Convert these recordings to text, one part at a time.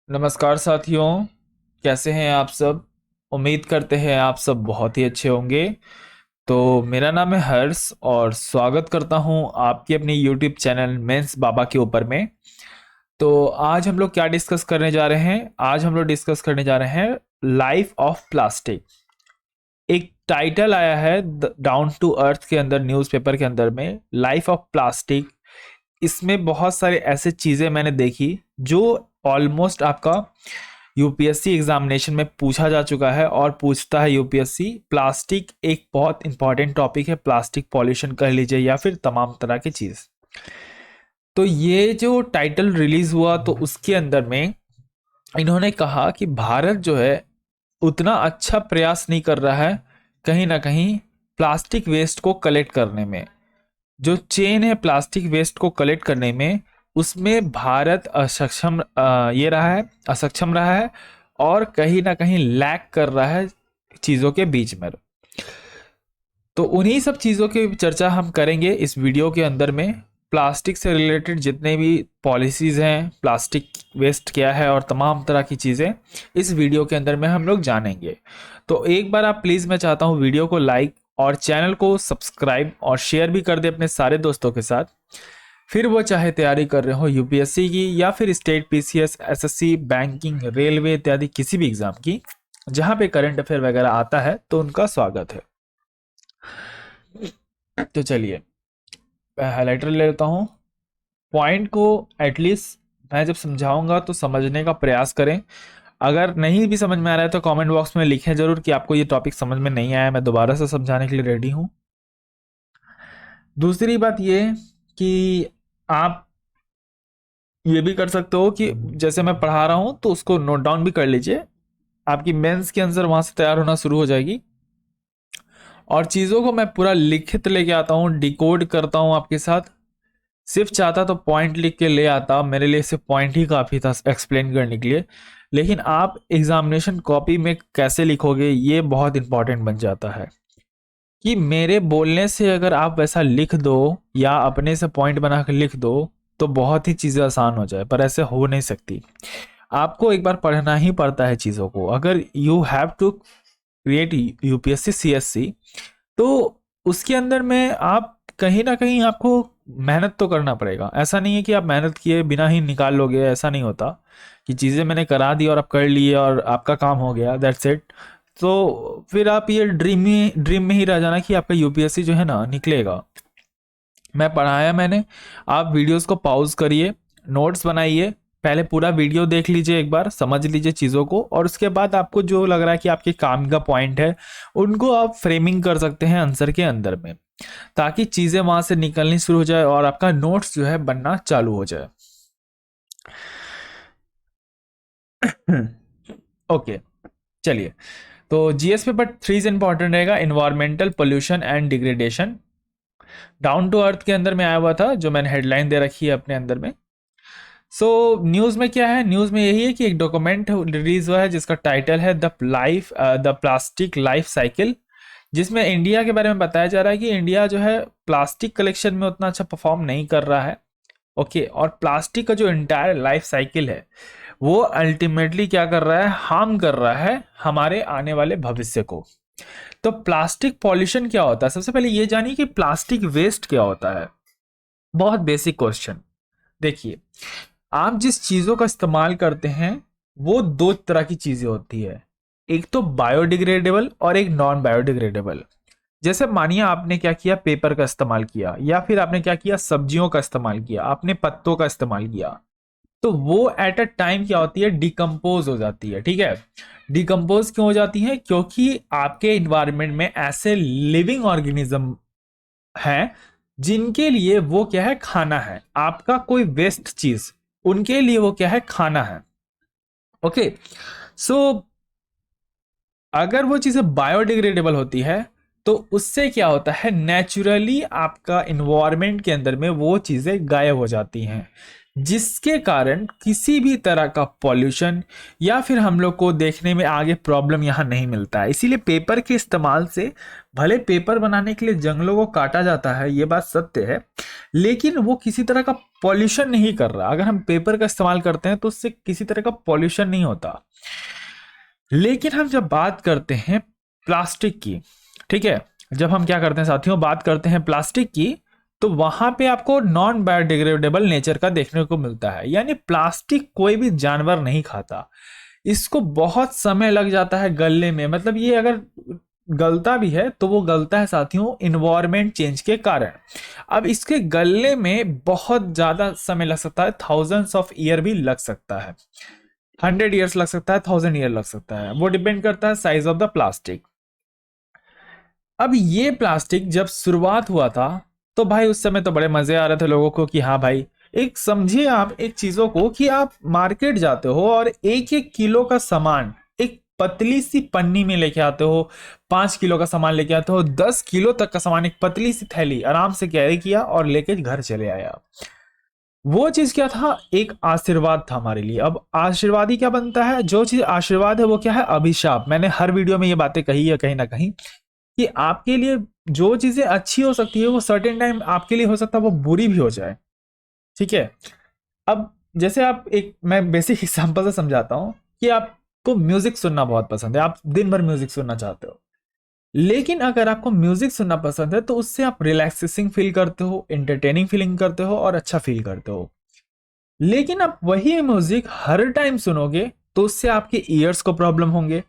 नमस्कार साथियों। कैसे हैं आप सब। उम्मीद करते हैं आप सब बहुत ही अच्छे होंगे। तो मेरा नाम है हर्ष और स्वागत करता हूं आपकी अपनी यूट्यूब चैनल मेंस बाबा के ऊपर में। तो आज हम लोग क्या डिस्कस करने जा रहे हैं। आज हम लोग डिस्कस करने जा रहे हैं लाइफ ऑफ प्लास्टिक। एक टाइटल आया है डाउन टू अर्थ के अंदर, न्यूज़पेपर के अंदर में, लाइफ ऑफ प्लास्टिक। इसमें बहुत सारे ऐसे चीजें मैंने देखी जो ऑलमोस्ट आपका यूपीएससी एग्जामिनेशन में पूछा जा चुका है और पूछता है यूपीएससी। प्लास्टिक एक बहुत इंपॉर्टेंट टॉपिक है, प्लास्टिक पॉल्यूशन कह लीजिए या फिर तमाम तरह की चीज। तो ये जो टाइटल रिलीज हुआ तो उसके अंदर में इन्होंने कहा कि भारत जो है उतना अच्छा प्रयास नहीं कर रहा है कहीं ना कहीं प्लास्टिक वेस्ट को कलेक्ट करने में। जो चेन है प्लास्टिक वेस्ट को कलेक्ट करने में, उसमें भारत ये रहा है, असक्षम रहा है और कहीं ना कहीं लैक कर रहा है चीज़ों के बीच में। तो उन्हीं सब चीज़ों की चर्चा हम करेंगे इस वीडियो के अंदर में। प्लास्टिक से रिलेटेड जितने भी पॉलिसीज़ हैं, प्लास्टिक वेस्ट क्या है और तमाम तरह की चीज़ें इस वीडियो के अंदर में हम लोग जानेंगे। तो एक बार आप प्लीज़, मैं चाहता हूँ वीडियो को लाइक और चैनल को सब्सक्राइब और शेयर भी कर दे अपने सारे दोस्तों के साथ। फिर वो चाहे तैयारी कर रहे हो यूपीएससी की या फिर state PCS, SSC, banking, railway इत्यादि किसी भी एग्जाम की, जहां पे करंट अफेयर वगैरह आता है तो उनका स्वागत है। तो चलिए मैं हाइलाइटर ले लेता हूँ। पॉइंट को एटलीस्ट मैं जब समझाऊंगा तो समझने का प्रयास करें। अगर नहीं भी समझ में आ रहा है तो कमेंट बॉक्स में लिखें जरूर कि आपको ये टॉपिक समझ में नहीं आया, मैं दोबारा से समझाने के लिए रेडी हूँ। दूसरी बात ये कि आप ये भी कर सकते हो कि जैसे मैं पढ़ा रहा हूं तो उसको नोट डाउन भी कर लीजिए। आपकी मेंस की आंसर वहां से तैयार होना शुरू हो जाएगी। और चीज़ों को मैं पूरा लिखित लेके आता हूँ, डिकोड करता हूँ आपके साथ। सिर्फ चाहता तो पॉइंट लिख के ले आता, मेरे लिए सिर्फ पॉइंट ही काफ़ी था एक्सप्लेन करने के लिए। लेकिन आप एग्जामिनेशन कॉपी में कैसे लिखोगे ये बहुत इंपॉर्टेंट बन जाता है। कि मेरे बोलने से अगर आप वैसा लिख दो या अपने से पॉइंट बना कर लिख दो तो बहुत ही चीज़ें आसान हो जाए, पर ऐसे हो नहीं सकती। आपको एक बार पढ़ना ही पड़ता है चीज़ों को। अगर you have to create UPSC CSC तो उसके अंदर में आप कहीं ना कहीं आपको मेहनत तो करना पड़ेगा। ऐसा नहीं है कि आप मेहनत किए बिना ही निकाल लोगे, ऐसा नहीं होता कि चीज़ें मैंने करा दी और आप कर लिए और आपका काम हो गया, दैट्स इट। तो फिर आप ये ड्रीम में ही रह जाना कि आपका यूपीएससी जो है ना निकलेगा। मैं पढ़ाया मैंने, आप वीडियोस को पॉज करिए, नोट्स बनाइए, पहले पूरा वीडियो देख लीजिए, एक बार समझ लीजिए चीज़ों को, और उसके बाद आपको जो लग रहा है कि आपके काम का पॉइंट है उनको आप फ्रेमिंग कर सकते हैं आंसर के अंदर में, ताकि चीज़ें वहां से निकलनी शुरू हो जाए और आपका नोट्स जो है बनना चालू हो जाए। ओके चलिए। तो जीएस पेपर 3 से इंपॉर्टेंट रहेगा environmental pollution and degradation. Down to earth के अंदर में आया हुआ था, जो मैंने हेडलाइन दे रखी है अपने अंदर में। सो न्यूज़ में क्या है, न्यूज़ में यही है कि एक डॉक्यूमेंट रिलीज हुआ है जिसका टाइटल है द प्लास्टिक लाइफ साइकिल, जिसमें इंडिया के बारे में बताया जा रहा है कि इंडिया जो है प्लास्टिक कलेक्शन में उतना अच्छा परफॉर्म नहीं कर रहा है। ओके, और प्लास्टिक का जो इंटायर लाइफ साइकिल है वो अल्टीमेटली क्या कर रहा है, हार्म कर रहा है हमारे आने वाले भविष्य को। तो प्लास्टिक पॉल्यूशन क्या होता है, सबसे पहले ये जानिए कि प्लास्टिक वेस्ट क्या होता है। बहुत बेसिक क्वेश्चन। देखिए, आप जिस चीजों का इस्तेमाल करते हैं वो दो तरह की चीजें होती है, एक तो बायोडिग्रेडेबल और एक नॉन बायोडिग्रेडेबल। जैसे मानिए आपने क्या किया, पेपर का इस्तेमाल किया, या फिर आपने क्या किया, सब्जियों का इस्तेमाल किया, आपने पत्तों का इस्तेमाल किया, तो वो एट अ टाइम क्या होती है, डिकम्पोज हो जाती है। ठीक है, डिकम्पोज क्यों हो जाती है, क्योंकि आपके इन्वायरमेंट में ऐसे लिविंग ऑर्गेनिज्म हैं जिनके लिए वो क्या है, खाना है। आपका कोई वेस्ट चीज उनके लिए वो क्या है, खाना है। ओके, सो अगर वो चीजें बायोडिग्रेडेबल होती है तो उससे क्या होता है, नेचुरली आपका इन्वायरमेंट के अंदर में वो चीजें गायब हो जाती हैं, जिसके कारण किसी भी तरह का पॉल्यूशन या फिर हम लोग को देखने में आगे प्रॉब्लम यहाँ नहीं मिलता है। इसीलिए पेपर के इस्तेमाल से, भले पेपर बनाने के लिए जंगलों को काटा जाता है, ये बात सत्य है, लेकिन वो किसी तरह का पॉल्यूशन नहीं कर रहा। अगर हम पेपर का इस्तेमाल करते हैं तो उससे किसी तरह का पॉल्यूशन नहीं होता। लेकिन हम जब बात करते हैं प्लास्टिक की, ठीक है, जब हम क्या करते हैं साथियों, बात करते हैं प्लास्टिक की, तो वहां पे आपको नॉन बायोडिग्रेडेबल नेचर का देखने को मिलता है। यानी प्लास्टिक कोई भी जानवर नहीं खाता, इसको बहुत समय लग जाता है गलने में। मतलब ये अगर गलता भी है तो वो गलता है साथियों इन्वायरमेंट चेंज के कारण। अब इसके गलने में बहुत ज्यादा समय लग सकता है, थाउजेंड्स ऑफ ईयर भी लग सकता है, 100 ईयर्स लग सकता है, 1000 ईयर लग सकता है, वो डिपेंड करता है साइज ऑफ द प्लास्टिक। अब ये प्लास्टिक जब शुरुआत हुआ था तो भाई उस समय तो बड़े मजे आ रहे थे लोगों को कि हाँ भाई, एक समझिए आप एक चीजों को कि आप मार्केट जाते हो और 1-1 किलो का सामान एक पतली सी पन्नी में लेके आते हो, 5 किलो का सामान लेके आते हो, 10 किलो तक का सामान एक पतली सी थैली आराम से कैरी किया और लेके घर चले आया। वो चीज क्या था, एक आशीर्वाद था हमारे लिए। अब आशीर्वाद ही क्या बनता है, जो चीज आशीर्वाद है वो क्या है, अभिशाप। मैंने हर वीडियो में ये बातें कही है कहीं ना कहीं कि आपके लिए जो चीजें अच्छी हो सकती है वो सर्टेन टाइम आपके लिए हो सकता है वो बुरी भी हो जाए, ठीक है। अब जैसे आप एक, मैं बेसिक एग्जांपल से समझाता हूं कि आपको म्यूजिक सुनना बहुत पसंद है, आप दिन भर म्यूजिक सुनना चाहते हो, लेकिन अगर आपको म्यूजिक सुनना पसंद है तो उससे आप रिलैक्सेसिंग फील करते हो, एंटरटेनिंग फीलिंग करते हो और अच्छा फील करते हो। लेकिन आप वही म्यूजिक हर टाइम सुनोगे तो उससे आपके ईयर्स को प्रॉब्लम होंगे।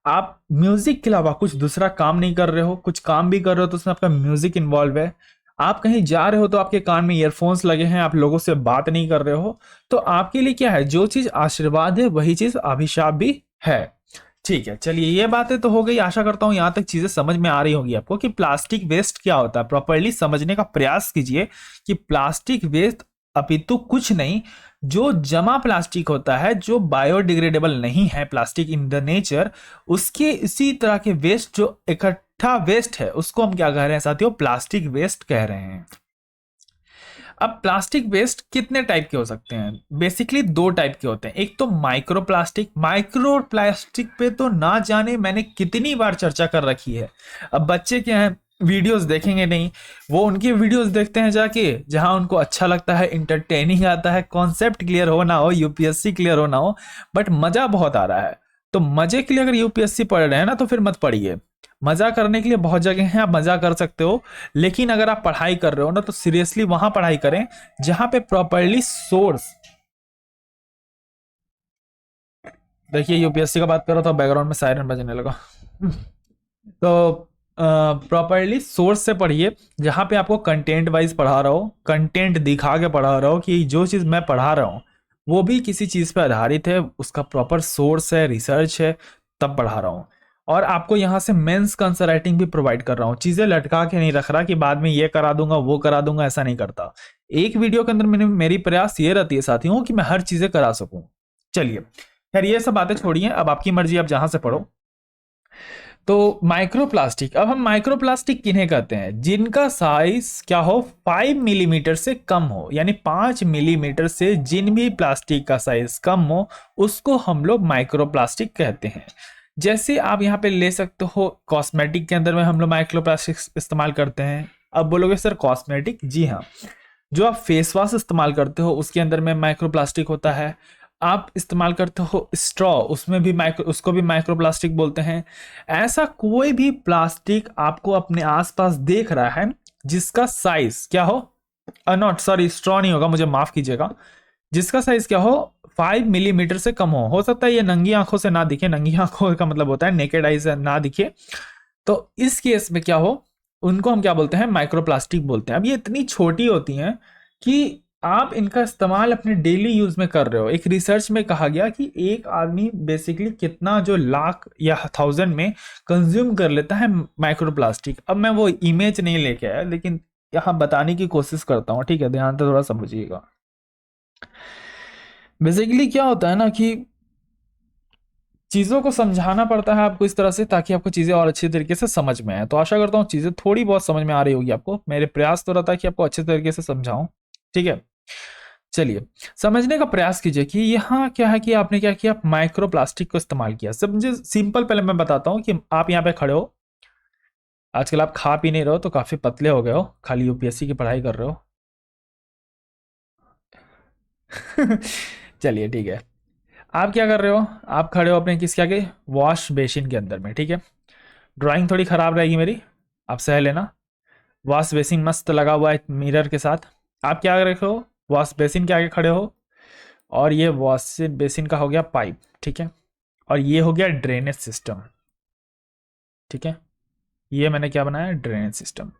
आप म्यूजिक के अलावा कुछ दूसरा काम नहीं कर रहे हो, कुछ काम भी कर रहे हो तो उसमें आपका म्यूजिक इन्वॉल्व है। आप कहीं जा रहे हो तो आपके कान में ईयरफोन्स लगे हैं, आप लोगों से बात नहीं कर रहे हो, तो आपके लिए क्या है, जो चीज आशीर्वाद है वही चीज अभिशाप भी है। ठीक है, चलिए ये बातें तो हो गई। आशा करता हूं यहां तक चीजें समझ में आ रही होगी आपको कि प्लास्टिक वेस्ट क्या होता है। प्रॉपरली समझने का प्रयास कीजिए कि प्लास्टिक वेस्ट अपितु कुछ नहीं, जो जमा प्लास्टिक होता है, जो बायोडिग्रेडेबल नहीं है प्लास्टिक इन द नेचर, उसके इसी तरह के वेस्ट जो इकट्ठा वेस्ट है उसको हम क्या कह रहे हैं साथियों, प्लास्टिक वेस्ट कह रहे हैं। अब प्लास्टिक वेस्ट कितने टाइप के हो सकते हैं, बेसिकली 2 टाइप के होते हैं। एक तो माइक्रो प्लास्टिक। माइक्रो प्लास्टिक पे तो ना जाने मैंने कितनी बार चर्चा कर रखी है। अब बच्चे क्या है, वीडियोस देखेंगे नहीं, वो उनके वीडियोस देखते हैं जाके जहां उनको अच्छा लगता है, इंटरटेनिंग आता है, कॉन्सेप्ट क्लियर हो ना हो, यूपीएससी क्लियर हो ना हो, बट मजा बहुत आ रहा है। तो मजे के लिए अगर यूपीएससी पढ़ रहे हैं ना तो फिर मत पढ़िए। मजा करने के लिए बहुत जगह है, आप मजा कर सकते हो, लेकिन अगर आप पढ़ाई कर रहे हो ना तो सीरियसली वहां पढ़ाई करें जहां पे प्रॉपरली सोर्स। देखिए यूपीएससी का बात कर रहा था, बैकग्राउंड में सायरन बजने लगा। तो प्रॉपरली सोर्स से पढ़िए, जहां पे आपको कंटेंट वाइज पढ़ा रहा हो, कंटेंट दिखा के पढ़ा रहा हो कि जो चीज मैं पढ़ा रहा हूँ वो भी किसी चीज पे आधारित है, उसका प्रॉपर सोर्स है, रिसर्च है, तब पढ़ा रहा हूँ। और आपको यहाँ से मेंस का आंसर राइटिंग भी प्रोवाइड कर रहा हूँ। चीजें लटका के नहीं रख रहा कि बाद में ये करा दूंगा वो करा दूंगा, ऐसा नहीं करता। एक वीडियो के अंदर मेरी प्रयास ये रहती है साथियों कि मैं हर चीजें करा सकूं। चलिए खैर ये सब बातें छोड़िए, अब आपकी मर्जी, आप जहां से पढ़ो। तो माइक्रोप्लास्टिक, अब हम माइक्रोप्लास्टिक किन्हें कहते हैं, जिनका साइज क्या हो, 5 मिलीमीटर से कम हो। यानी 5 मिलीमीटर से जिन भी प्लास्टिक का साइज कम हो उसको हम लोग माइक्रोप्लास्टिक कहते हैं। जैसे आप यहाँ पे ले सकते हो, कॉस्मेटिक के अंदर में हम लोग माइक्रोप्लास्टिक इस्तेमाल करते हैं। अब बोलोगे सर कॉस्मेटिक, जी हाँ, जो आप फेस वॉश इस्तेमाल करते हो उसके अंदर में माइक्रोप्लास्टिक होता है। आप इस्तेमाल करते हो स्ट्रॉ, उसमें भी उसको भी माइक्रोप्लास्टिक बोलते हैं। ऐसा कोई भी प्लास्टिक आपको अपने आसपास देख रहा है जिसका साइज क्या हो, नॉट सॉरी स्ट्रॉ नहीं होगा, मुझे माफ कीजिएगा, जिसका साइज क्या हो, 5 मिलीमीटर से कम हो सकता है ये नंगी आंखों से ना दिखे, नंगी आंखों का मतलब होता है नेकेड आई से ना दिखे, तो इस केस में क्या हो, उनको हम क्या बोलते हैं, माइक्रोप्लास्टिक बोलते हैं। अब ये इतनी छोटी होती हैं कि आप इनका इस्तेमाल अपने डेली यूज में कर रहे हो। एक रिसर्च में कहा गया कि एक आदमी बेसिकली कितना जो लाख या 1000 में कंज्यूम कर लेता है माइक्रोप्लास्टिक। अब मैं वो इमेज नहीं लेके आया, लेकिन यहाँ बताने की कोशिश करता हूँ, ठीक है, ध्यान से थोड़ा समझिएगा। बेसिकली क्या होता है ना कि चीज़ों को समझाना पड़ता है आपको इस तरह से, ताकि आपको चीज़ें और अच्छी तरीके से समझ में आए। तो आशा करता हूँ चीज़ें थोड़ी बहुत समझ में आ रही होगी आपको। मेरे प्रयास तो रहता है कि आपको अच्छे तरीके से समझाऊं। ठीक है, चलिए समझने का प्रयास कीजिए कि यहाँ क्या है कि आपने क्या किया, माइक्रो प्लास्टिक को इस्तेमाल किया। समझे सिंपल, पहले मैं बताता हूँ कि आप यहाँ पे खड़े हो, आजकल आप खा पी नहीं रहे हो तो काफ़ी पतले हो गए हो, खाली यूपीएससी की पढ़ाई कर रहे हो। चलिए ठीक है, आप क्या कर रहे हो, आप खड़े हो अपने किस क्या के, वॉश बेसिन के अंदर में। ठीक है, ड्राइंग थोड़ी खराब रहेगी मेरी, आप सह लेना। वॉश बेसिन मस्त लगा हुआ है मिरर के साथ। आप क्या कर रहे हो, वॉश बेसिन के आगे खड़े हो, और ये वॉश बेसिन का हो गया पाइप। ठीक है, और ये हो गया ड्रेनेज सिस्टम। ठीक है, ये मैंने क्या बनाया, ड्रेनेज सिस्टम।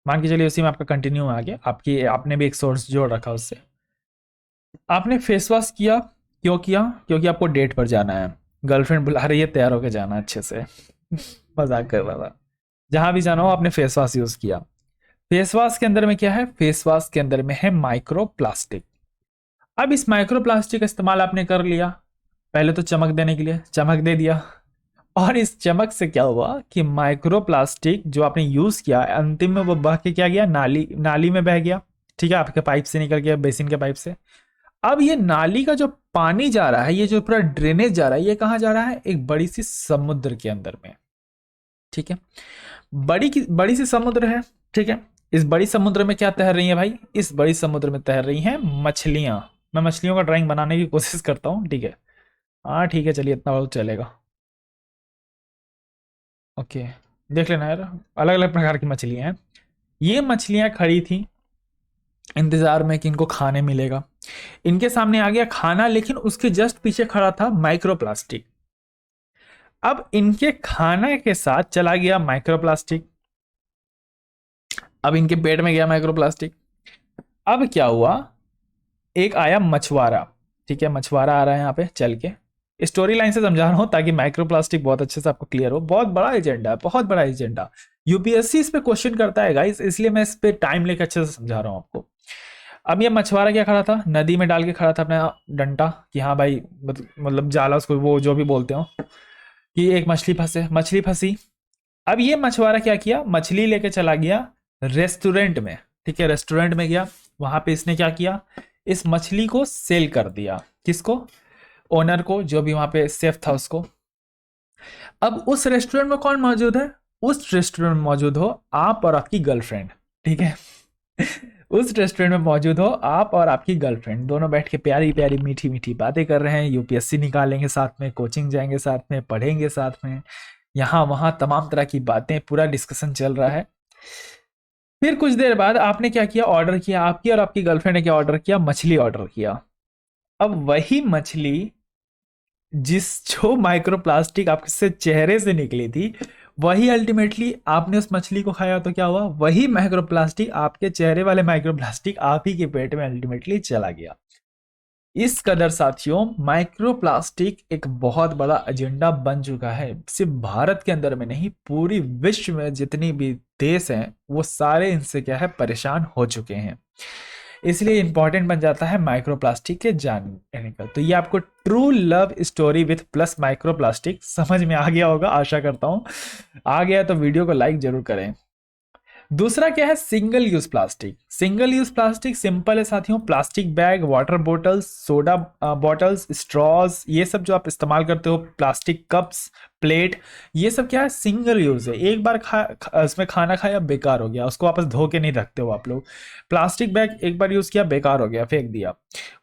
मान के चलिए उसी में आपका कंटिन्यू आ गया, आपकी आपने भी एक सोर्स जोड़ रखा उससे। आपने फेस वॉश किया, क्यों किया, क्योंकि आपको डेट पर जाना है, गर्लफ्रेंड बुला रही है, तैयार होकर जाना अच्छे से। मजाक कर रहा था। जहां भी जाना हो आपने फेस वॉश यूज किया। फेस वॉश के अंदर में क्या है, फेस वॉश के अंदर में है माइक्रो प्लास्टिक। अब इस माइक्रो प्लास्टिक का इस्तेमाल आपने कर लिया, पहले तो चमक देने के लिए चमक दे दिया, और इस चमक से क्या हुआ कि माइक्रो प्लास्टिक जो आपने यूज किया अंतिम में वो बह के क्या गया, नाली नाली में बह गया। ठीक है, आपके पाइप से निकल गया, बेसिन के पाइप से। अब ये नाली का जो पानी जा रहा है, ये जो पूरा ड्रेनेज जा रहा है, ये कहाँ जा रहा है, एक बड़ी सी समुद्र के अंदर में। ठीक है, बड़ी सी समुद्र है। ठीक है, इस बड़ी समुद्र में क्या तैर रही है भाई, इस बड़ी समुद्र में तैर रही हैं मछलियां। मैं मछलियों का ड्राइंग बनाने की कोशिश करता हूँ। ठीक है, हाँ ठीक है, चलिए इतना बहुत चलेगा। ओके, देख लेना यार, अलग अलग प्रकार की मछलियां हैं। ये मछलियां खड़ी थी इंतजार में कि इनको खाने मिलेगा। इनके सामने आ गया खाना, लेकिन उसके जस्ट पीछे खड़ा था माइक्रो प्लास्टिक। अब इनके खाना के साथ चला गया माइक्रो प्लास्टिक, अब इनके पेट में गया माइक्रो प्लास्टिक। अब क्या हुआ, एक आया मछुआरा। ठीक है, मछुआरा आ रहा है यहाँ पे चल के, स्टोरी लाइन से समझा रहा हूँ ताकि माइक्रो प्लास्टिक बहुत अच्छे से आपको क्लियर हो। बहुत बड़ा एजेंडा है, बहुत बड़ा एजेंडा। यूपीएससी इस पे क्वेश्चन करता है गाइस, इसलिए मैं इस पे टाइम लेकर अच्छे से समझा रहा हूँ आपको। अब ये मछुआरा क्या खड़ा था, नदी में डाल के खड़ा था अपना डंटा, कि हाँ भाई मतलब जाला, उसको वो जो भी बोलते हो, कि एक मछली फंसे, मछली फंसी। अब ये मछुआरा क्या किया, मछली लेके चला गया रेस्टोरेंट में। ठीक है, रेस्टोरेंट में गया, वहां पे इसने क्या किया, इस मछली को सेल कर दिया। किसको, ओनर को, जो भी वहां पे सेफ था उसको। अब उस रेस्टोरेंट में कौन मौजूद है, उस रेस्टोरेंट में मौजूद हो आप और आपकी गर्लफ्रेंड। ठीक है, उस रेस्टोरेंट में मौजूद हो आप और आपकी गर्लफ्रेंड, दोनों बैठ के प्यारी प्यारी मीठी मीठी बातें कर रहे हैं, यूपीएससी निकालेंगे साथ में, कोचिंग जाएंगे साथ में, पढ़ेंगे साथ में, यहाँ वहाँ तमाम तरह की बातें, पूरा डिस्कशन चल रहा है। फिर कुछ देर बाद आपने क्या किया, ऑर्डर किया, आपकी और आपकी गर्लफ्रेंड ने क्या ऑर्डर किया, मछली ऑर्डर किया। अब वही मछली जिस जो माइक्रोप्लास्टिक आपके चेहरे से निकली थी, वही अल्टीमेटली आपने उस मछली को खाया तो क्या हुआ, वही माइक्रोप्लास्टिक, आपके चेहरे वाले माइक्रोप्लास्टिक आप ही के पेट में अल्टीमेटली चला गया। इस कदर साथियों माइक्रोप्लास्टिक एक बहुत बड़ा एजेंडा बन चुका है, सिर्फ भारत के अंदर में नहीं, पूरी विश्व में जितनी भी देश हैं वो सारे इनसे क्या है, परेशान हो चुके हैं। इसलिए इंपॉर्टेंट बन जाता है माइक्रोप्लास्टिक के जानने का। तो ये आपको true love story with plus microplastic समझ में आ गया होगा, आशा करता हूं। आ गया तो वीडियो को लाइक जरूर करें। दूसरा क्या है, single use plastic. Single use plastic simple है साथियों, plastic bag, water bottles, soda bottles, straws, ये सब जो आप इस्तेमाल करते हो, प्लास्टिक कप्स, प्लेट, ये सब क्या है, सिंगल यूज है। एक बार इसमें खाना खाया बेकार हो गया, उसको वापस धो के नहीं रखते हो आप लोग। प्लास्टिक बैग एक बार यूज किया बेकार हो गया, फेंक दिया।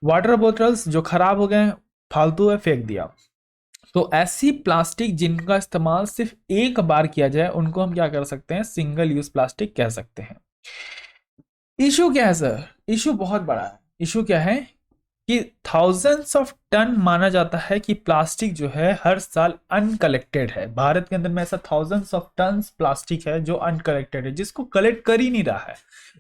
वाटर बोटल्स जो खराब हो गए, फालतू है, फेंक दिया। तो ऐसी प्लास्टिक जिनका इस्तेमाल सिर्फ एक बार किया जाए उनको हम क्या कर सकते हैं, सिंगल यूज प्लास्टिक कह सकते हैं। इशू क्या है सर, इशू बहुत बड़ा है। इशू क्या है कि थाउजेंड्स ऑफ टन माना जाता है कि प्लास्टिक जो है हर साल अनकलेक्टेड है। भारत के अंदर में ऐसा थाउजेंड्स ऑफ टन प्लास्टिक है जो अनकलेक्टेड है, जिसको कलेक्ट कर ही नहीं रहा है।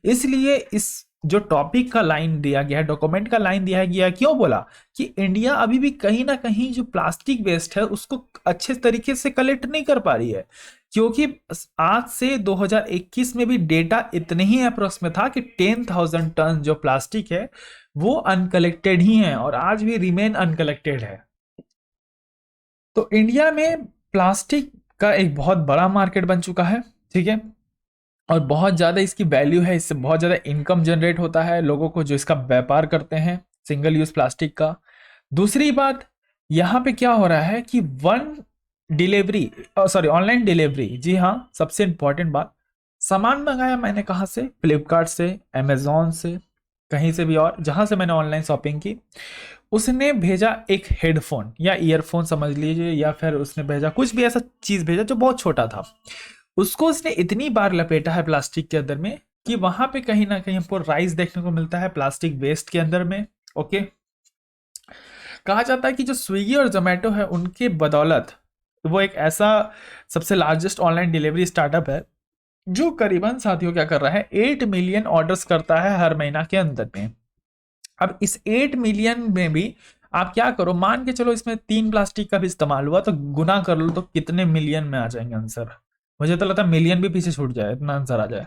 इसलिए इस जो टॉपिक का लाइन दिया गया है, डॉक्यूमेंट का लाइन दिया गया, क्यों बोला कि इंडिया अभी भी कहीं ना कहीं जो प्लास्टिक वेस्ट है उसको अच्छे तरीके से कलेक्ट नहीं कर पा रही है। क्योंकि आज से 2021 में भी डेटा इतने ही अप्रोक्स में था कि 10,000 टन जो प्लास्टिक है वो अनकलेक्टेड ही है, और आज भी रिमेन अनकलेक्टेड है। तो इंडिया में प्लास्टिक का एक बहुत बड़ा मार्केट बन चुका है, ठीक है, और बहुत ज़्यादा इसकी वैल्यू है, इससे बहुत ज़्यादा इनकम जनरेट होता है लोगों को जो इसका व्यापार करते हैं सिंगल यूज प्लास्टिक का। दूसरी बात, यहाँ पे क्या हो रहा है कि one delivery, sorry online delivery, जी हाँ, सबसे इंपॉर्टेंट बात, सामान मंगाया मैंने कहाँ से, फ्लिपकार्ट से, अमेजोन से, कहीं से भी, और जहाँ से मैंने ऑनलाइन शॉपिंग की, उसने भेजा एक हेडफोन या ईयरफोन समझ लीजिए, या फिर उसने भेजा कुछ भी ऐसा चीज़ भेजा जो बहुत छोटा था, उसको उसने इतनी बार लपेटा है प्लास्टिक के अंदर में कि वहां पे कहीं ना कहीं हमको राइस देखने को मिलता है प्लास्टिक वेस्ट के अंदर में। ओके, कहा जाता है कि जो स्विगी और जोमेटो है उनके बदौलत, वो एक ऐसा सबसे लार्जेस्ट ऑनलाइन डिलीवरी स्टार्टअप है जो करीबन साथियों क्या कर रहा है, 8 मिलियन ऑर्डर्स करता है हर महीना के अंदर में। अब इस 8 मिलियन में भी आप क्या करो, मान के चलो इसमें 3 प्लास्टिक का भी इस्तेमाल हुआ, तो गुना कर लो तो कितने मिलियन में आ जाएंगे आंसर। मुझे तो लगता है मिलियन भी पीछे छूट जाए, इतना आंसर आ जाए।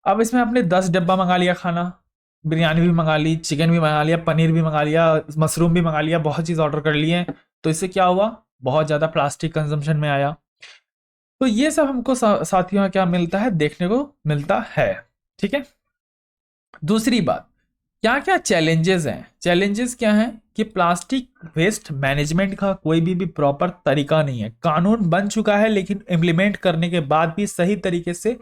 अब इसमें आपने 10 डब्बा मंगा लिया खाना, बिरयानी भी मंगा ली, चिकन भी मंगा लिया, पनीर भी मंगा लिया, मशरूम भी मंगा लिया, बहुत चीज़ ऑर्डर कर लिए, तो इससे क्या हुआ, बहुत ज़्यादा प्लास्टिक कंजम्पशन में आया। तो ये सब हमको साथियों क्या मिलता है, देखने को मिलता है, ठीक है। दूसरी बात, क्या क्या चैलेंजेस हैं, चैलेंजेस क्या हैं कि प्लास्टिक वेस्ट मैनेजमेंट का कोई भी प्रॉपर तरीका नहीं है, कानून बन चुका है लेकिन इम्प्लीमेंट करने के बाद भी सही तरीके से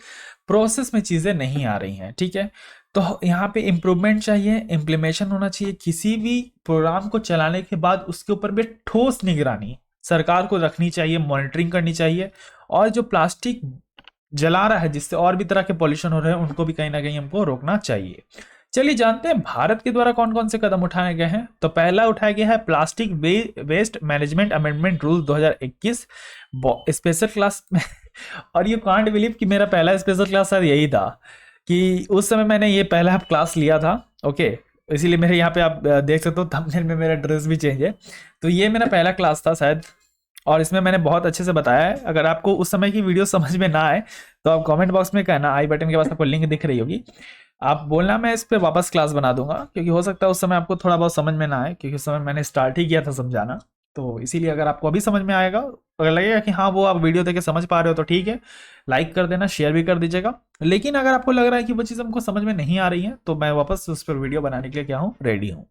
प्रोसेस में चीज़ें नहीं आ रही हैं, ठीक है। तो यहाँ पे इम्प्रूवमेंट चाहिए, इम्प्लीमेशन होना चाहिए, किसी भी प्रोग्राम को चलाने के बाद उसके ऊपर भी ठोस निगरानी सरकार को रखनी चाहिए, मॉनिटरिंग करनी चाहिए, और जो प्लास्टिक जला रहा है जिससे और भी तरह के पॉल्यूशन हो रहे हैं उनको भी कहीं ना कहीं हमको रोकना चाहिए। चलिए जानते हैं भारत के द्वारा कौन कौन से कदम उठाए गए हैं। तो पहला उठाया गया है plastic waste management amendment rule 2021 special class में। और यू कांट बिलीव कि मेरा पहला स्पेशल क्लास शायद यही था, कि उस समय मैंने ये पहला क्लास लिया था। ओके, इसीलिए मेरे यहाँ पे आप देख सकते हो थंबनेल में मेरा ड्रेस भी चेंज है। तो ये मेरा पहला क्लास था शायद, और इसमें मैंने बहुत अच्छे से बताया है। अगर आपको उस समय की वीडियो समझ में ना आए तो आप कमेंट बॉक्स में कहना, आई बटन के पास आपको लिंक दिख रही होगी, आप बोलना, मैं इस पर वापस क्लास बना दूंगा, क्योंकि हो सकता है उस समय आपको थोड़ा बहुत समझ में ना आए, क्योंकि उस समय मैंने स्टार्ट ही किया था समझाना। तो इसीलिए अगर आपको अभी समझ में आएगा, अगर लगेगा कि हाँ वो आप वीडियो देख के समझ पा रहे हो तो ठीक है, लाइक कर देना, शेयर भी कर दीजिएगा। लेकिन अगर आपको लग रहा है कि वो चीज़ हमको समझ में नहीं आ रही है तो मैं वापस उस पर वीडियो बनाने के लिए क्या हूँ, रेडी हूँ।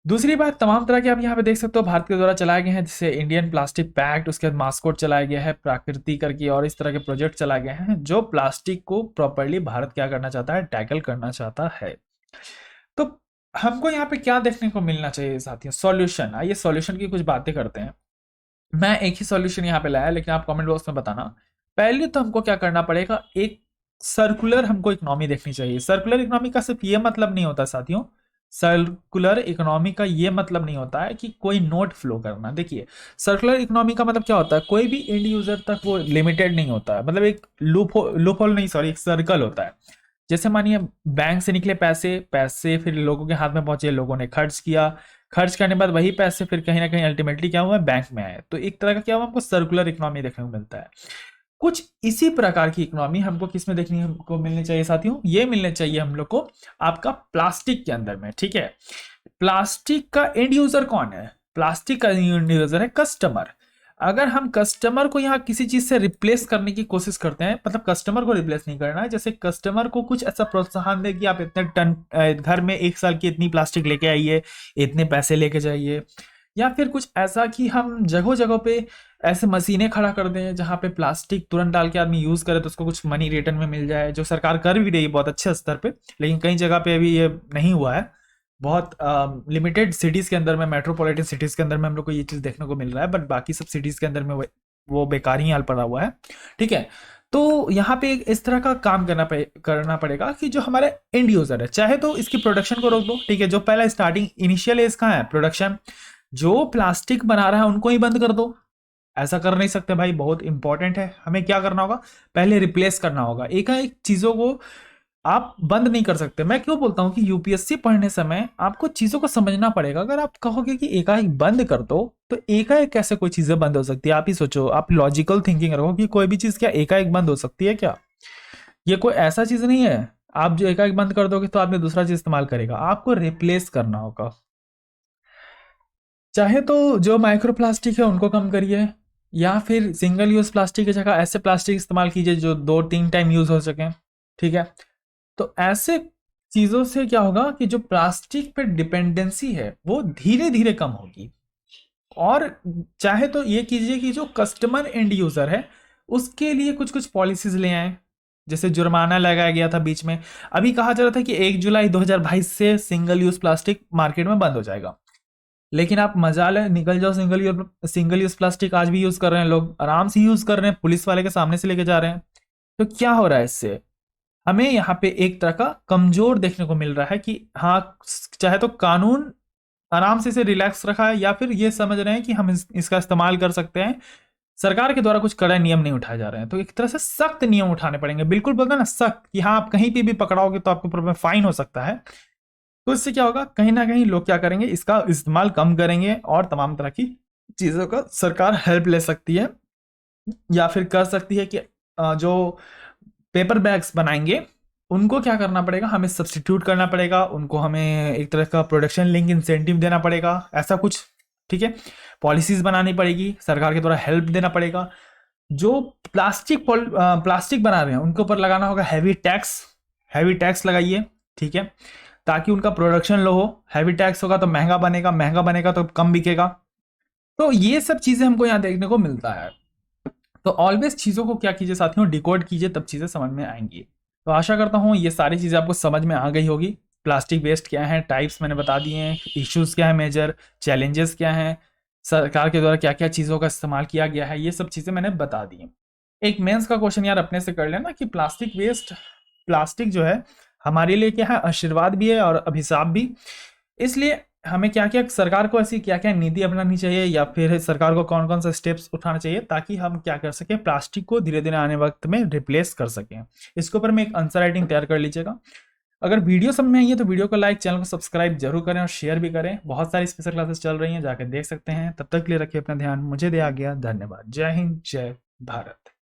दूसरी बात, तमाम तरह के आप यहाँ पे देख सकते हो भारत के द्वारा चलाए गए हैं, जैसे इंडियन प्लास्टिक पैक्ट, उसके बाद मास्कोट चलाया गया है, प्राकृति करके, और इस तरह के प्रोजेक्ट चलाए गए हैं जो प्लास्टिक को प्रॉपरली भारत क्या करना चाहता है, टैकल करना चाहता है। तो हमको यहाँ पे क्या देखने को मिलना चाहिए साथियों, सॉल्यूशन। आइए सॉल्यूशन की कुछ बातें करते हैं। मैं एक ही सॉल्यूशन यहाँ पे लाया, लेकिन आप कमेंट बॉक्स में बताना। पहले तो हमको क्या करना पड़ेगा, एक सर्कुलर हमको इकोनॉमी देखनी चाहिए। सर्कुलर इकोनॉमी का सिर्फ ये मतलब नहीं होता साथियों, सर्कुलर इकोनॉमी का ये मतलब नहीं होता है कि कोई नोट फ्लो करना। देखिए, सर्कुलर इकोनॉमी का मतलब क्या होता है, कोई भी एंड यूजर तक वो लिमिटेड नहीं होता है, मतलब एक लूप होल नहीं, सॉरी, एक सर्कल होता है। जैसे मानिए बैंक से निकले पैसे, पैसे फिर लोगों के हाथ में पहुंचे, लोगों ने खर्च किया, खर्च करने के बाद वही पैसे फिर कहीं ना कहीं अल्टीमेटली क्या हुआ, बैंक में आए। तो एक तरह का क्या हुआ, हमको सर्कुलर इकोनॉमी देखने को मिलता है। कुछ इसी प्रकार की इकोनॉमी हमको किसमें देखने को मिलनी चाहिए साथियों, ये मिलने चाहिए हम लोग को आपका प्लास्टिक के अंदर में, ठीक है। प्लास्टिक का एंड यूजर कौन है, प्लास्टिक का एंड यूजर है कस्टमर। अगर हम कस्टमर को यहाँ किसी चीज से रिप्लेस करने की कोशिश करते हैं, मतलब कस्टमर को रिप्लेस नहीं करना है, जैसे कस्टमर को कुछ ऐसा प्रोत्साहन दे कि आप इतने टन घर में एक साल की इतनी प्लास्टिक लेके आइए, इतने पैसे लेके जाइए, या फिर कुछ ऐसा कि हम जगह जगह पे ऐसे मशीनें खड़ा कर दें जहाँ पे प्लास्टिक तुरंत डाल के आदमी यूज करे तो उसको कुछ मनी रिटर्न में मिल जाए, जो सरकार कर भी रही है बहुत अच्छे स्तर पे, लेकिन कई जगह पे अभी ये नहीं हुआ है। बहुत लिमिटेड सिटीज़ के अंदर में, मेट्रोपॉलिटन सिटीज़ के अंदर में हम लोग को ये चीज़ देखने को मिल रहा है, बट बाकी सब सिटीज़ के अंदर में वो बेकार ही हाल पड़ा हुआ है, ठीक है। तो यहाँ पे इस तरह का काम करना पड़ेगा कि जो हमारे एंड यूजर है, चाहे तो इसकी प्रोडक्शन को रोक दो, ठीक है, जो पहला स्टार्टिंग इनिशियल एज का है प्रोडक्शन, जो प्लास्टिक बना रहा है उनको ही बंद कर दो। ऐसा कर नहीं सकते भाई, बहुत इंपॉर्टेंट है। हमें क्या करना होगा, पहले रिप्लेस करना होगा, एक चीजों को आप बंद नहीं कर सकते। मैं क्यों बोलता हूं कि यूपीएससी पढ़ने समय आपको चीजों को समझना पड़ेगा। अगर आप कहोगे कि एकाएक बंद कर दो, तो एकाएक कैसे कोई चीजें बंद हो सकती है, आप ही सोचो, आप लॉजिकल थिंकिंग रखो कि कोई भी चीज क्या एकाएक बंद हो सकती है क्या, ये कोई ऐसा चीज नहीं है। आप जो एकाएक बंद कर दोगे तो आदमी दूसरा चीज इस्तेमाल करेगा, आपको रिप्लेस करना होगा। चाहे तो जो माइक्रो प्लास्टिक है उनको कम करिए, या फिर सिंगल यूज प्लास्टिक की जगह ऐसे प्लास्टिक इस्तेमाल कीजिए जो 2-3 टाइम यूज हो सके। ठीक है, तो ऐसे चीजों से क्या होगा कि जो प्लास्टिक पे डिपेंडेंसी है वो धीरे धीरे कम होगी। और चाहे तो ये कीजिए कि जो कस्टमर एंड यूजर है उसके लिए कुछ कुछ पॉलिसीज ले आए, जैसे जुर्माना लगाया गया था बीच में। अभी कहा जा रहा था कि 1 जुलाई 2022 से सिंगल यूज प्लास्टिक मार्केट में बंद हो जाएगा, लेकिन आप मजा ले निकल जाओ, सिंगल यूज प्लास्टिक आज भी यूज कर रहे हैं लोग, आराम से यूज कर रहे हैं, पुलिस वाले के सामने से लेके जा रहे हैं। तो क्या हो रहा है इससे, हमें यहाँ पे एक तरह का कमजोर देखने को मिल रहा है कि हाँ, चाहे तो कानून आराम से इसे रिलैक्स रखा है, या फिर ये समझ रहे हैं कि हम इसका इस्तेमाल कर सकते हैं, सरकार के द्वारा कुछ कड़े नियम नहीं उठाए जा रहे हैं। तो एक तरह से सख्त नियम उठाने पड़ेंगे, बिल्कुल बोलते हैं ना सख्त, कि हाँ आप कहीं पे भी पकड़ाओगे तो आपके ऊपर में फाइन हो सकता है। तो इससे क्या होगा, कहीं ना कहीं लोग क्या करेंगे, इसका इस्तेमाल कम करेंगे और तमाम तरह की चीजों का सरकार हेल्प ले सकती है, या फिर कर सकती है कि जो पेपर बैग्स बनाएंगे उनको क्या करना पड़ेगा, हमें सब्सटीट्यूट करना पड़ेगा, उनको हमें एक तरह का प्रोडक्शन लिंक इंसेंटिव देना पड़ेगा, ऐसा कुछ। ठीक है, पॉलिसीज बनानी पड़ेगी, सरकार के द्वारा हेल्प देना पड़ेगा। जो प्लास्टिक बना रहे हैं उनके ऊपर लगाना होगा हैवी टैक्स लगाइए। ठीक है, ताकि उनका प्रोडक्शन लो हो, हैवी टैक्स होगा तो महंगा बनेगा तो कम बिकेगा। तो ये सब चीजें हमको यहाँ देखने को मिलता है। तो ऑलवेज चीज़ों को क्या कीजिए साथियों, डिकोड कीजिए, तब चीज़ें समझ में आएंगी। तो आशा करता हूँ ये सारी चीज़ें आपको समझ में आ गई होगी। प्लास्टिक वेस्ट क्या है, टाइप्स मैंने बता दिए हैं, इश्यूज क्या है मेजर, चैलेंजेस क्या हैं, सरकार के द्वारा क्या क्या चीज़ों का इस्तेमाल किया गया है, ये सब चीज़ें मैंने बता दी हैं। एक मेंस का क्वेश्चन यार अपने से कर लेना कि प्लास्टिक जो है हमारे लिए क्या है, आशीर्वाद भी है और अभिशाप भी। इसलिए हमें क्या क्या सरकार को ऐसी क्या क्या नीति अपनानी चाहिए, या फिर सरकार को कौन कौन सा स्टेप्स उठाना चाहिए, ताकि हम क्या कर सकें, प्लास्टिक को धीरे धीरे आने वक्त में रिप्लेस कर सकें। इसके ऊपर में एक आंसर राइटिंग तैयार कर लीजिएगा। अगर वीडियो समझ में आई है तो वीडियो को लाइक, चैनल को सब्सक्राइब जरूर करें और शेयर भी करें। बहुत सारी स्पेशल क्लासेस चल रही हैं, जाकर देख सकते हैं। तब तक के लिए रखिए अपना ध्यान, मुझे दिया गया, धन्यवाद। जय हिंद, जय भारत।